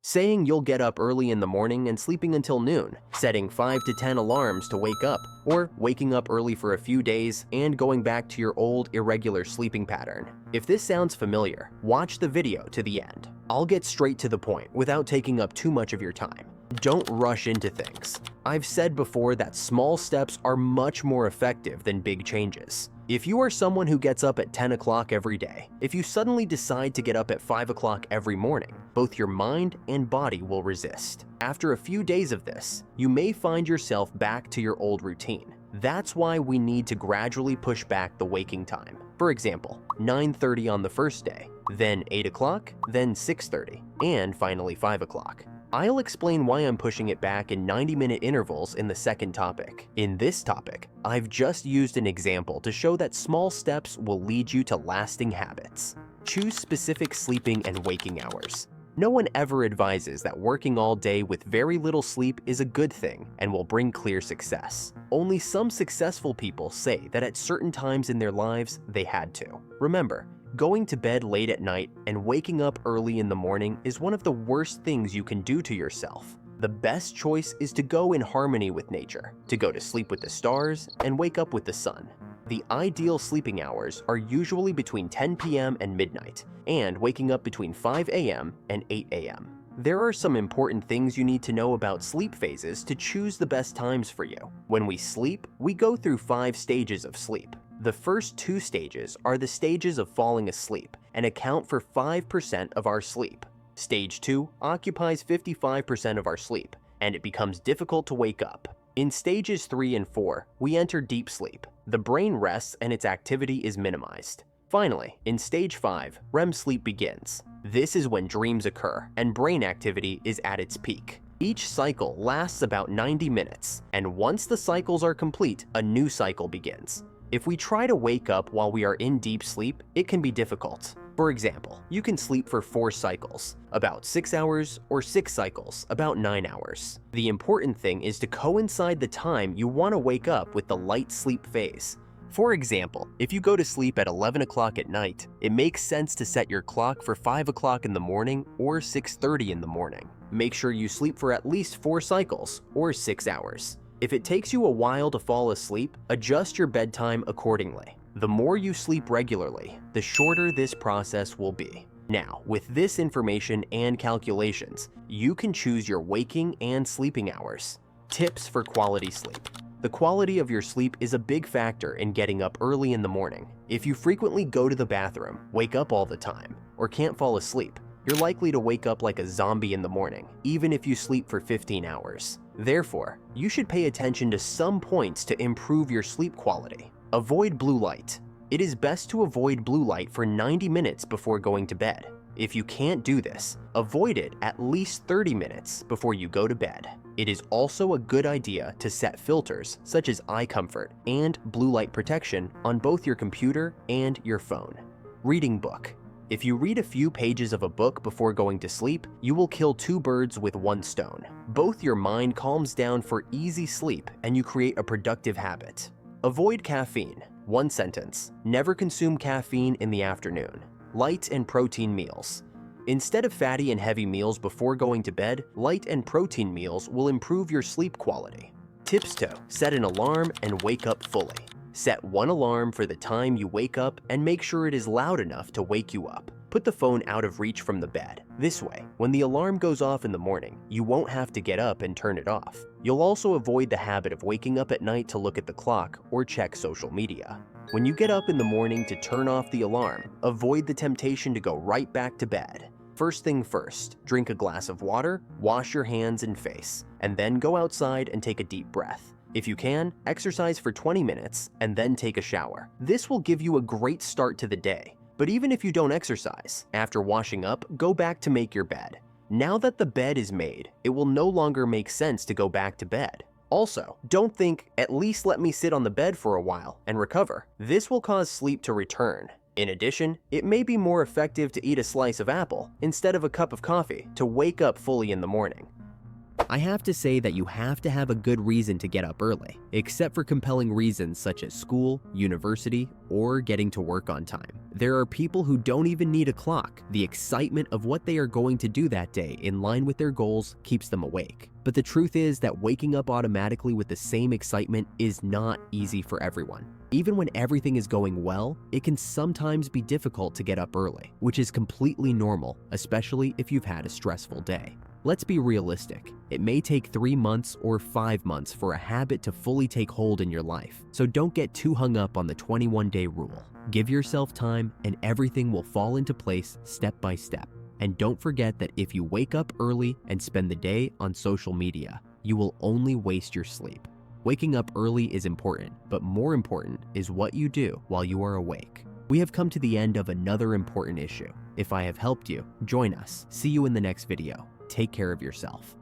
Saying you'll get up early in the morning and sleeping until noon, setting 5 to 10 alarms to wake up, or waking up early for a few days and going back to your old irregular sleeping pattern. If this sounds familiar, watch the video to the end. I'll get straight to the point without taking up too much of your time. Don't rush into things. I've said before that small steps are much more effective than big changes. If you are someone who gets up at 10 o'clock every day, if you suddenly decide to get up at 5 o'clock every morning, both your mind and body will resist. After a few days of this, you may find yourself back to your old routine. That's why we need to gradually push back the waking time. For example, 9:30 on the first day, then 8 o'clock, then 6:30, and finally 5 o'clock. I'll explain why I'm pushing it back in 90-minute intervals in the second topic. In this topic, I've just used an example to show that small steps will lead you to lasting habits. Choose specific sleeping and waking hours. No one ever advises that working all day with very little sleep is a good thing and will bring clear success. Only some successful people say that at certain times in their lives they had to. Remember, going to bed late at night and waking up early in the morning is one of the worst things you can do to yourself. The best choice is to go in harmony with nature, to go to sleep with the stars and wake up with the sun. The ideal sleeping hours are usually between 10 p.m. and midnight, and waking up between 5 a.m. and 8 a.m. There are some important things you need to know about sleep phases to choose the best times for you. When we sleep, we go through 5 stages of sleep. The first 2 stages are the stages of falling asleep and account for 5% of our sleep. Stage 2 occupies 55% of our sleep, and it becomes difficult to wake up. In stages 3 and 4, we enter deep sleep. The brain rests and its activity is minimized. Finally, in stage 5, REM sleep begins. This is when dreams occur and brain activity is at its peak. Each cycle lasts about 90 minutes, and once the cycles are complete, a new cycle begins. If we try to wake up while we are in deep sleep, it can be difficult. For example, you can sleep for 4 cycles, about 6 hours, or 6 cycles, about 9 hours. The important thing is to coincide the time you want to wake up with the light sleep phase. For example, if you go to sleep at 11 o'clock at night, it makes sense to set your clock for 5 o'clock in the morning or 6:30 in the morning. Make sure you sleep for at least 4 cycles, or 6 hours. If it takes you a while to fall asleep, adjust your bedtime accordingly. The more you sleep regularly, the shorter this process will be. Now, with this information and calculations, you can choose your waking and sleeping hours. Tips for quality sleep. The quality of your sleep is a big factor in getting up early in the morning. If you frequently go to the bathroom, wake up all the time, or can't fall asleep, you're likely to wake up like a zombie in the morning, even if you sleep for 15 hours. Therefore, you should pay attention to some points to improve your sleep quality. Avoid blue light. It is best to avoid blue light for 90 minutes before going to bed. If you can't do this, avoid it at least 30 minutes before you go to bed. It is also a good idea to set filters such as eye comfort and blue light protection on both your computer and your phone. Reading book. If you read a few pages of a book before going to sleep, you will kill 2 birds with 1 stone. Both your mind calms down for easy sleep and you create a productive habit. Avoid caffeine. 1 sentence. Never consume caffeine in the afternoon. Light and protein meals. Instead of fatty and heavy meals before going to bed, light and protein meals will improve your sleep quality. Tips to set an alarm and wake up fully. Set 1 alarm for the time you wake up and make sure it is loud enough to wake you up. Put the phone out of reach from the bed. This way, when the alarm goes off in the morning, you won't have to get up and turn it off. You'll also avoid the habit of waking up at night to look at the clock or check social media. When you get up in the morning to turn off the alarm, avoid the temptation to go right back to bed. First thing first, drink a glass of water, wash your hands and face, and then go outside and take a deep breath. If you can, exercise for 20 minutes and then take a shower. This will give you a great start to the day. But even if you don't exercise, after washing up, go back to make your bed. Now that the bed is made, it will no longer make sense to go back to bed. Also, don't think, at least let me sit on the bed for a while and recover. This will cause sleep to return. In addition, it may be more effective to eat a slice of apple instead of a cup of coffee to wake up fully in the morning. I have to say that you have to have a good reason to get up early, except for compelling reasons such as school, university, or getting to work on time. There are people who don't even need a clock. The excitement of what they are going to do that day in line with their goals keeps them awake. But the truth is that waking up automatically with the same excitement is not easy for everyone. Even when everything is going well, it can sometimes be difficult to get up early, which is completely normal, especially if you've had a stressful day. Let's be realistic. It may take 3 months or 5 months for a habit to fully take hold in your life, so don't get too hung up on the 21-day rule. Give yourself time and everything will fall into place step by step. And don't forget that if you wake up early and spend the day on social media, you will only waste your sleep. Waking up early is important, but more important is what you do while you are awake. We have come to the end of another important issue. If I have helped you, join us. See you in the next video. Take care of yourself.